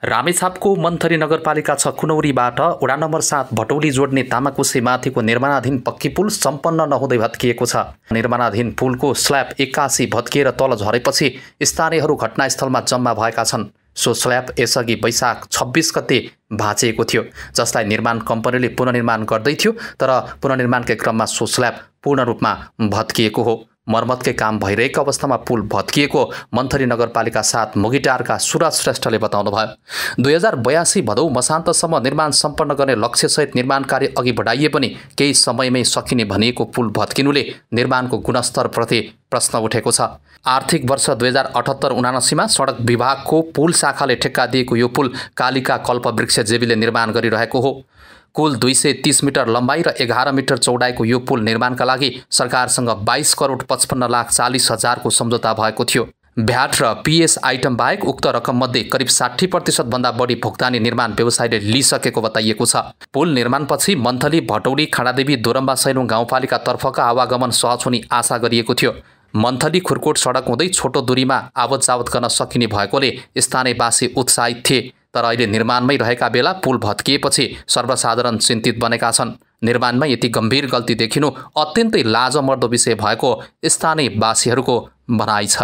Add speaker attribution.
Speaker 1: रामेछापको मन्थरी नगरपालिका 6 कुनौरीबाट वडा नम्बर 7 भटौली जोड्ने तामाकोसे माथिको निर्माणाधीन पक्की पुल सम्पन्न नहुँदै भत्किएको छ। निर्माणाधीन पुलको स्ल्याब 81 भत्किएर तल झरेपछि स्थानीयहरू घटनास्थलमा जम्मा भएका छन्। सो स्ल्याब यसअघि वैशाख 26 गते भाँचिएको थियो, जसलाई निर्माण कम्पनीले पुनर्निर्माण गर्दै थियो, तर पुनर्निर्माणकै क्रममा सो स्ल्याब पूर्ण रूपमा भत्किएको हो। मर्मतकै काम भइरहेको अवस्थामा पुल भत्किएको मन्थरी नगरपालिका 7 मुगिटारका सुरज श्रेष्ठले बताउनुभयो। 2082 भदौ मसान्तसम्म निर्माण सम्पन्न गर्ने लक्ष्यसहित निर्माण कार्य अघि बढाइए पनि केही समयमै सकिने भनिएको पुल भत्किनुले निर्माणको गुणस्तरप्रति प्रश्न उठेको छ। आर्थिक वर्ष 2078-79 मा सडक विभागको पुल शाखाले ठेक्का दिएको यो पुल कालिका कल्पवृक्ष जेबीले निर्माण गरिरहेको हो। कुल 230 मिटर लम्बाइ र 11 मिटर चौडाइको यो पुल निर्माणका लागि सरकारसँग 22 करोड 55 लाख 40 हजारको सम्झौता भएको थियो। भ्याट र पीएस आइटम बाहेक उक्त रकममध्ये करिब 60% भन्दा बढी भुक्तानी निर्माण व्यवसायले लिइसकेको बताइएको छ। पुल निर्माणपछि मन्थली भटौली खाडादेवी दोरम्बा सैलुङ गाउँपालिकातर्फका आवागमन सहज हुने आशा गरिएको थियो। मन्थली खुरकोट सडक हुँदै छोटो दूरीमा आवत जावत गर्न सकिने भएकोले स्थानीयवासी उत्साहित थिए, तर अहिले निर्माणमै रहेका बेला पुल भत्किएपछि सर्वसाधारण चिन्तित बनेका छन्। निर्माणमा यति गम्भीर गल्ती देखिनु अत्यन्तै लाजमर्दो विषय भएको स्थानीयवासीहरूको भनाइ छ।